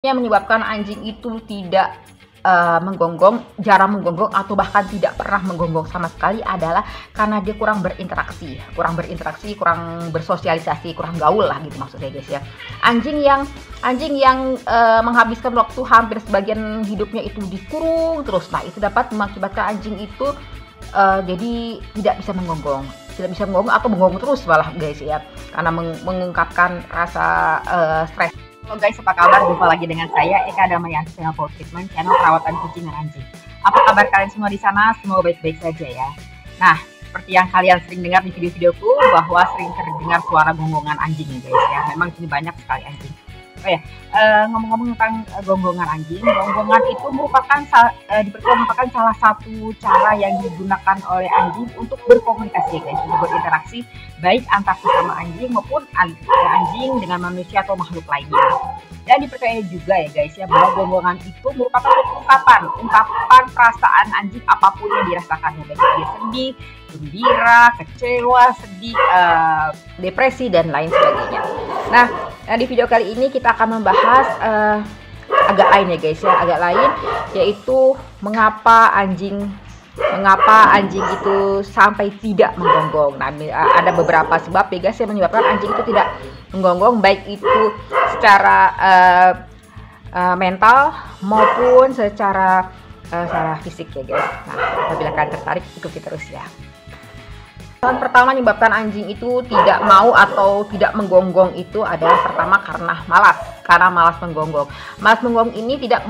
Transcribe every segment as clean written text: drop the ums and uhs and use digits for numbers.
yang menyebabkan anjing itu tidak menggonggong, jarang menggonggong atau bahkan tidak pernah menggonggong sama sekali adalah karena dia kurang berinteraksi, kurang bersosialisasi, kurang gaul lah gitu maksudnya guys ya. Anjing yang menghabiskan waktu hampir sebagian hidupnya itu dikurung terus, nah itu dapat mengakibatkan anjing itu jadi tidak bisa menggonggong atau menggonggong terus malah guys ya, karena mengungkapkan rasa stres. Halo guys, apa kabar? Jumpa lagi dengan saya Eka Damayanti, channel Paw Treatment, channel perawatan kucing dan anjing. Apa kabar kalian semua di sana? Semoga baik-baik saja ya. Nah, seperti yang kalian sering dengar di video-videoku bahwa sering terdengar suara gonggongan anjing ya guys ya. Memang sini banyak sekali anjing. Oh ya, ngomong-ngomong tentang gonggongan anjing, gonggongan itu merupakan salah satu cara yang digunakan oleh anjing untuk berkomunikasi guys, untuk berinteraksi baik antar sesama anjing maupun anjing dengan manusia atau makhluk lainnya. Dan dipercaya juga ya guys ya bahwa gonggongan itu merupakan ungkapan perasaan anjing apapun yang dirasakan, baik dia sedih, gembira, kecewa, sedih, depresi dan lain sebagainya. Nah, di video kali ini kita akan membahas agak lain ya guys ya, yaitu mengapa anjing itu sampai tidak menggonggong. Nah, ada beberapa sebab ya guys yang menyebabkan anjing itu tidak menggonggong, baik itu secara mental maupun secara fisik ya guys. Nah, apabila kalian tertarik ikuti terus ya. Yang pertama menyebabkan anjing itu tidak mau atau tidak menggonggong itu adalah pertama karena malas menggonggong. Malas menggonggong ini tidak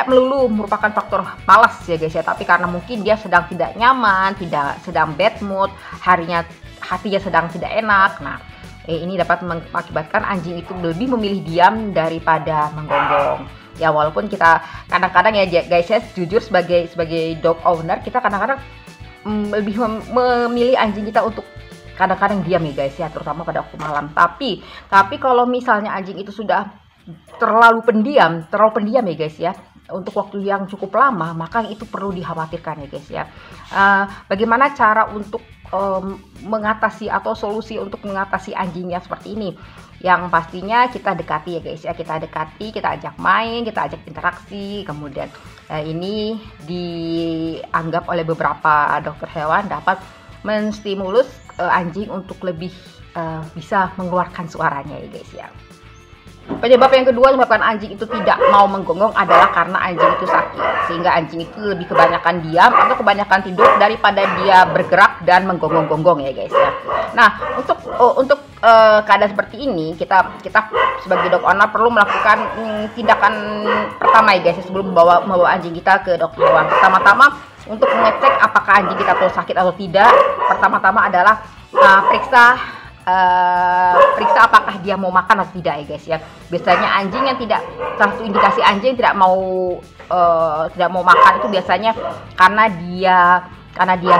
melulu merupakan faktor malas ya guys ya, tapi karena mungkin dia sedang tidak nyaman, sedang bad mood, hatinya sedang tidak enak. Nah, ini dapat mengakibatkan anjing itu lebih memilih diam daripada menggonggong. Ya walaupun kita kadang-kadang ya guys ya, jujur sebagai dog owner kita kadang-kadang lebih memilih anjing kita untuk kadang-kadang diam ya guys ya, terutama pada waktu malam. Tapi kalau misalnya anjing itu sudah terlalu pendiam ya guys ya, untuk waktu yang cukup lama, maka itu perlu dikhawatirkan ya guys ya. Bagaimana cara untuk mengatasi atau solusi untuk mengatasi anjingnya seperti ini? Yang pastinya kita dekati ya guys ya, kita ajak main, kita ajak interaksi. Kemudian ini dianggap oleh beberapa dokter hewan dapat menstimulus anjing untuk lebih bisa mengeluarkan suaranya ya guys ya. Penyebab yang kedua menyebabkan anjing itu tidak mau menggonggong adalah karena anjing itu sakit, sehingga anjing itu lebih kebanyakan diam atau kebanyakan tidur daripada dia bergerak dan menggonggong-gonggong ya guys ya. Nah, untuk keadaan seperti ini kita sebagai dog owner perlu melakukan tindakan pertama ya guys ya, sebelum membawa anjing kita ke dokter hewan. Pertama-tama untuk mengecek apakah anjing kita sakit atau tidak, pertama-tama adalah periksa apakah dia mau makan atau tidak ya guys ya. Biasanya anjing yang salah satu indikasi anjing tidak mau makan itu biasanya karena dia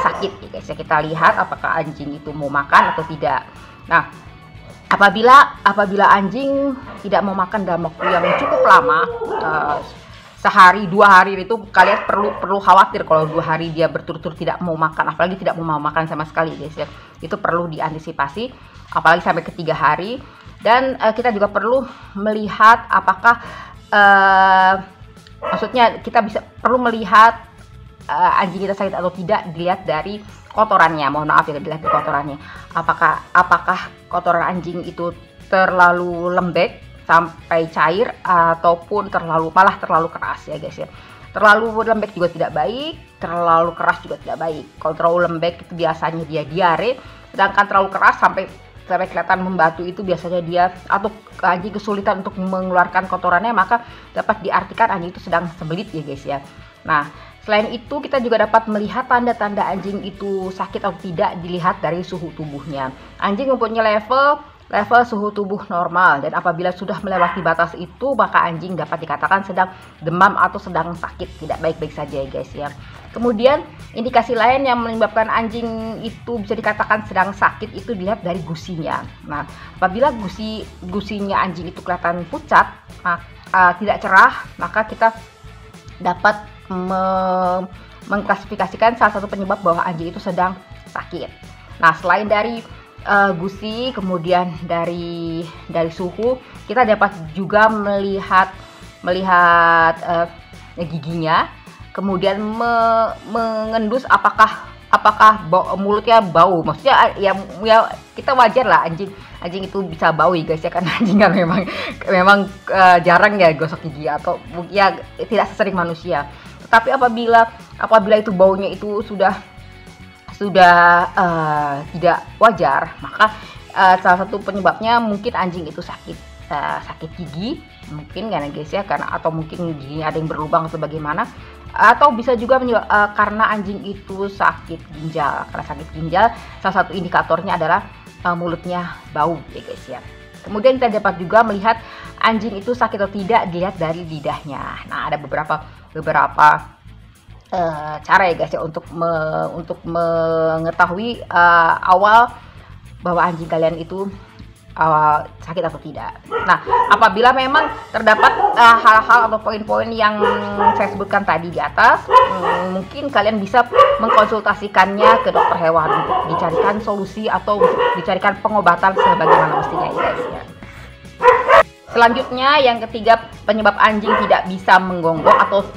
sakit ya guys ya. Kita lihat apakah anjing itu mau makan atau tidak. Nah, apabila anjing tidak mau makan dalam waktu yang cukup lama, sehari 2 hari, itu kalian perlu khawatir kalau 2 hari dia berturut-turut tidak mau makan, apalagi tidak mau makan sama sekali guys ya. Itu perlu diantisipasi, apalagi sampai ke 3 hari. Dan kita juga perlu melihat apakah maksudnya kita perlu melihat anjing kita sakit atau tidak dilihat dari kotorannya. Mohon maaf ya, dilihat dari kotorannya. Apakah kotoran anjing itu terlalu lembek sampai cair ataupun malah terlalu keras ya guys ya. Terlalu lembek juga tidak baik, terlalu keras juga tidak baik. Kalau terlalu lembek itu biasanya dia diare, sedangkan terlalu keras sampai kelihatan membatu itu biasanya dia atau anjing kesulitan untuk mengeluarkan kotorannya, maka dapat diartikan anjing itu sedang sembelit ya guys ya. Nah, selain itu kita juga dapat melihat tanda-tanda anjing itu sakit atau tidak dilihat dari suhu tubuhnya. Anjing mempunyai level suhu tubuh normal, dan apabila sudah melewati batas itu maka anjing dapat dikatakan sedang demam atau sedang sakit, tidak baik-baik saja ya guys ya. Kemudian indikasi lain yang menyebabkan anjing itu bisa dikatakan sedang sakit itu dilihat dari gusinya. Nah, apabila gusinya anjing itu kelihatan pucat, tidak cerah, maka kita dapat mengklasifikasikan salah satu penyebab bahwa anjing itu sedang sakit. Nah, selain dari gusi, kemudian dari suhu, kita dapat juga melihat giginya, kemudian mengendus apakah mulutnya bau. Maksudnya ya kita wajar lah anjing itu bisa bau ya guys ya, karena anjing kan memang jarang ya gosok gigi, atau ya tidak sesering manusia. Tetapi apabila itu baunya itu sudah tidak wajar, maka salah satu penyebabnya mungkin anjing itu sakit gigi, mungkin karena guys ya, atau mungkin giginya ada yang berlubang atau bagaimana, atau bisa juga karena anjing itu sakit ginjal. Karena sakit ginjal, salah satu indikatornya adalah mulutnya bau ya guys ya. Kemudian kita dapat juga melihat anjing itu sakit atau tidak dilihat dari lidahnya. Nah, ada beberapa cara ya guys ya untuk mengetahui awal bahwa anjing kalian itu sakit atau tidak. Nah, apabila memang terdapat hal-hal atau poin-poin yang saya sebutkan tadi di atas, mungkin kalian bisa mengkonsultasikannya ke dokter hewan untuk dicarikan solusi atau dicarikan pengobatan sebagaimana mestinya ya guys ya. Selanjutnya yang ketiga, penyebab anjing tidak bisa menggonggong atau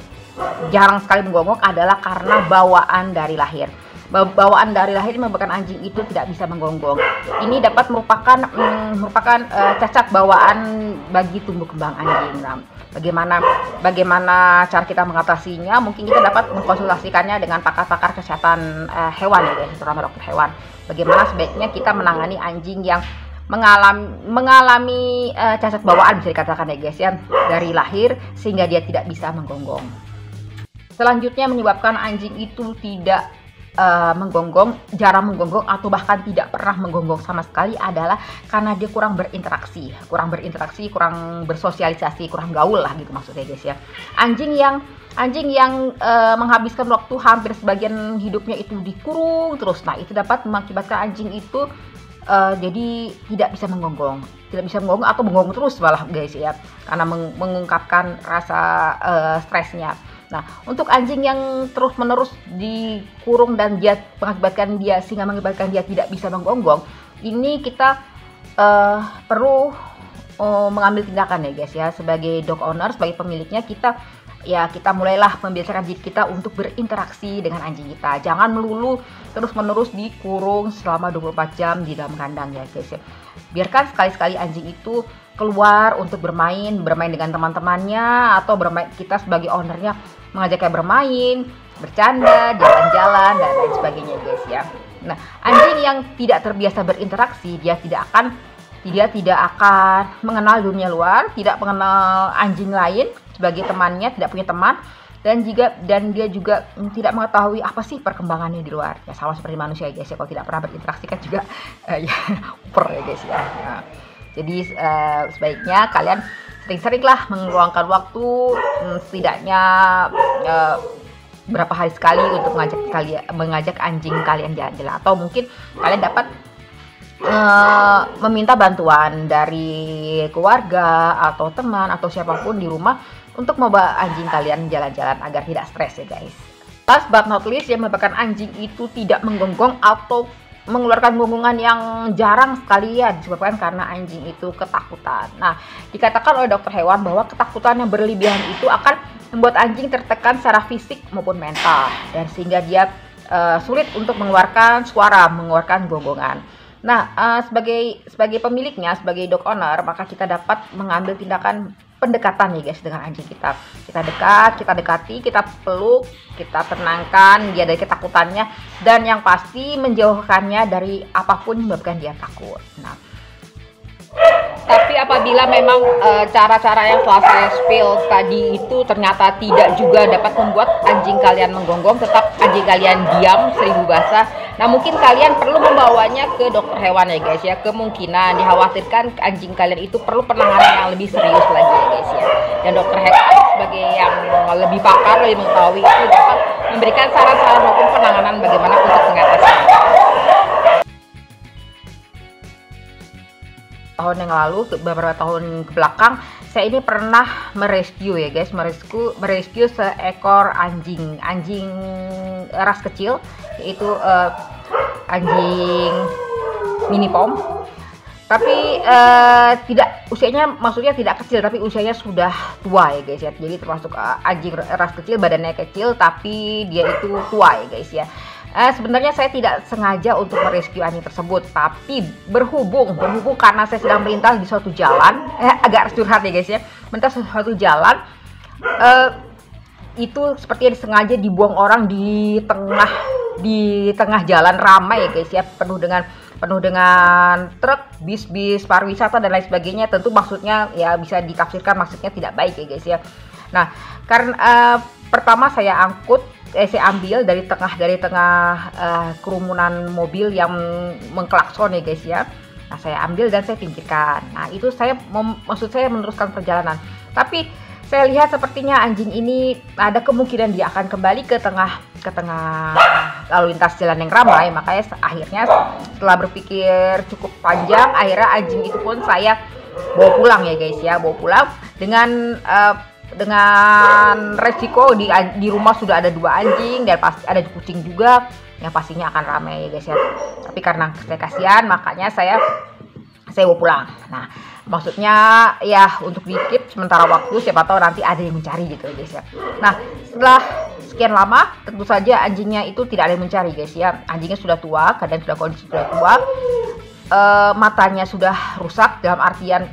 jarang sekali menggonggong adalah karena bawaan dari lahir. Bawaan dari lahir menyebabkan anjing itu tidak bisa menggonggong. Ini dapat merupakan cacat bawaan bagi tumbuh kembang anjing. Nah, bagaimana cara kita mengatasinya? Mungkin kita dapat mengkonsultasikannya dengan pakar-pakar kesehatan hewan ya guys, terutama dokter hewan. Bagaimana sebaiknya kita menangani anjing yang mengalami cacat bawaan, bisa dikatakan ya guys ya, dari lahir sehingga dia tidak bisa menggonggong. Selanjutnya menyebabkan anjing itu tidak jarang menggonggong atau bahkan tidak pernah menggonggong sama sekali adalah karena dia kurang berinteraksi, kurang bersosialisasi, kurang gaul lah gitu maksudnya guys ya. Anjing yang menghabiskan waktu hampir sebagian hidupnya itu dikurung terus, nah itu dapat mengakibatkan anjing itu jadi tidak bisa menggonggong atau menggonggong terus malah guys ya, karena mengungkapkan rasa stresnya. Nah, untuk anjing yang terus-menerus dikurung dan dia mengakibatkan dia tidak bisa menggonggong, ini kita perlu mengambil tindakan ya guys ya. Sebagai dog owner, sebagai pemiliknya, kita mulailah membiasakan diri kita untuk berinteraksi dengan anjing kita. Jangan melulu terus-menerus dikurung selama 24 jam di dalam kandang ya guys ya. Biarkan sekali-sekali anjing itu keluar untuk bermain dengan teman-temannya, atau kita sebagai ownernya mengajaknya bermain, bercanda, jalan-jalan dan lain sebagainya guys ya. Nah, anjing yang tidak terbiasa berinteraksi, dia tidak akan mengenal dunia luar, tidak mengenal anjing lain sebagai temannya, tidak punya teman, dan dia juga tidak mengetahui apa sih perkembangannya di luar. Ya sama seperti manusia guys ya, kalau tidak pernah berinteraksi kan juga ya uper ya guys ya. Nah, jadi sebaiknya kalian sering-seringlah meluangkan waktu, setidaknya berapa hari sekali untuk mengajak anjing kalian jalan-jalan, atau mungkin kalian dapat meminta bantuan dari keluarga atau teman atau siapapun di rumah untuk membawa anjing kalian jalan-jalan agar tidak stres ya guys. Last but not least, yang menyebabkan anjing itu tidak menggonggong atau mengeluarkan gonggongan yang jarang sekali ya, disebabkan karena anjing itu ketakutan. Nah, dikatakan oleh dokter hewan bahwa ketakutan yang berlebihan itu akan membuat anjing tertekan secara fisik maupun mental, dan sehingga dia sulit untuk mengeluarkan gonggongan. Nah, sebagai pemiliknya, sebagai dog owner, maka kita dapat mengambil tindakan pendekatan ya guys dengan anjing kita. Kita dekati, kita peluk, kita tenangkan dia dari ketakutannya, dan yang pasti menjauhkannya dari apapun yang menyebabkan dia takut. Nah, tapi apabila memang cara-cara yang telah saya spill tadi itu ternyata tidak juga dapat membuat anjing kalian menggonggong, tetap anjing kalian diam seribu bahasa, nah mungkin kalian perlu membawanya ke dokter hewan ya guys ya. Kemungkinan dikhawatirkan anjing kalian itu perlu penanganan yang lebih serius lagi ya guys ya. Dan dokter hewan sebagai yang lebih pakar, lebih mengetahui, itu dapat memberikan saran-saran maupun penanganan bagaimana untuk mengatasinya. Tahun yang lalu, beberapa tahun ke belakang, saya ini pernah merescue ya guys, merescue seekor anjing ras kecil, yaitu anjing mini pom. Tapi tidak usianya, maksudnya tidak kecil, tapi usianya sudah tua ya guys ya. Jadi termasuk anjing ras kecil, badannya kecil, tapi dia itu tua ya guys ya. Sebenarnya saya tidak sengaja untuk merescue anjing tersebut, tapi berhubung karena saya sedang melintas di suatu jalan, agak curhat ya guys ya, melintas suatu jalan, itu sepertinya disengaja dibuang orang di tengah jalan ramai ya guys ya, penuh dengan truk, bis pariwisata dan lain sebagainya. Tentu maksudnya ya bisa ditafsirkan maksudnya tidak baik ya guys ya. Nah, karena pertama saya ambil dari tengah kerumunan mobil yang mengklakson ya guys ya. Nah, saya ambil dan saya pinggirkan. Nah, itu maksud saya meneruskan perjalanan. Tapi saya lihat sepertinya anjing ini ada kemungkinan dia akan kembali ke tengah lalu lintas jalan yang ramai. Makanya akhirnya setelah berpikir cukup panjang, akhirnya anjing itu pun saya bawa pulang ya guys ya, bawa pulang dengan resiko di rumah sudah ada 2 anjing dan pasti ada kucing juga yang pastinya akan ramai ya guys ya. Tapi karena saya kasihan, makanya saya bawa pulang. Nah, maksudnya ya untuk di-keep sementara waktu, siapa tahu nanti ada yang mencari gitu guys ya. Nah, setelah sekian lama tentu saja anjingnya itu tidak ada yang mencari guys ya. Anjingnya sudah tua, kondisi sudah tua, matanya sudah rusak, dalam artian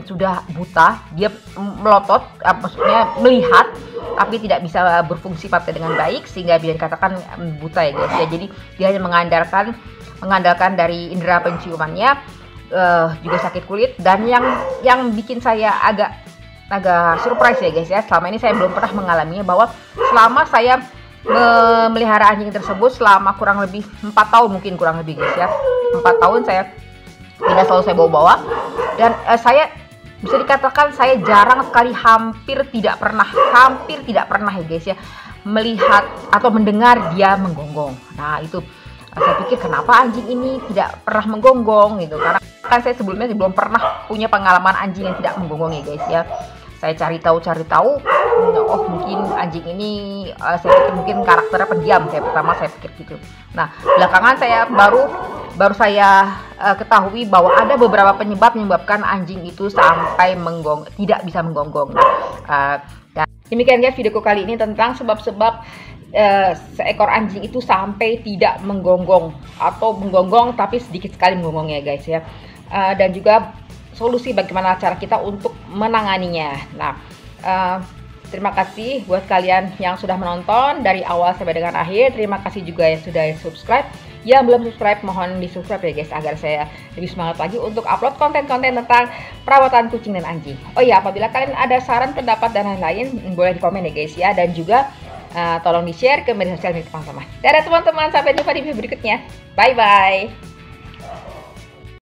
sudah buta. Dia melotot, maksudnya melihat tapi tidak bisa berfungsi dengan baik, sehingga bisa dikatakan buta ya guys ya. Jadi dia hanya mengandalkan dari indera penciumannya. Juga sakit kulit, dan yang bikin saya agak surprise ya guys ya, selama ini saya belum pernah mengalaminya, bahwa selama saya memelihara anjing tersebut selama kurang lebih 4 tahun mungkin kurang lebih guys ya, 4 tahun saya tidak selalu saya bawa dan saya bisa dikatakan saya jarang sekali, hampir tidak pernah ya guys ya, melihat atau mendengar dia menggonggong. Nah, itu saya pikir kenapa anjing ini tidak pernah menggonggong gitu, karena kan saya sebelumnya belum pernah punya pengalaman anjing yang tidak menggonggong ya guys ya. Saya cari tahu, oh mungkin anjing ini saya pikir mungkin karakternya pendiam. Pertama saya pikir gitu. Nah, belakangan saya baru saya ketahui bahwa ada beberapa penyebab menyebabkan anjing itu sampai tidak bisa menggonggong. Dan demikian guys videoku kali ini tentang sebab-sebab seekor anjing itu sampai tidak menggonggong, atau menggonggong tapi sedikit sekali menggonggong ya guys ya. Dan juga solusi bagaimana cara kita untuk menanganinya. Nah, terima kasih buat kalian yang sudah menonton dari awal sampai dengan akhir. Terima kasih juga yang sudah subscribe. Yang belum subscribe mohon di subscribe ya guys, agar saya lebih semangat lagi untuk upload konten-konten tentang perawatan kucing dan anjing. Oh iya, apabila kalian ada saran, pendapat dan lain-lain, boleh di komen ya guys ya. Dan juga tolong di share ke media sosial teman-teman. Dadah teman-teman, sampai jumpa di video berikutnya. Bye bye.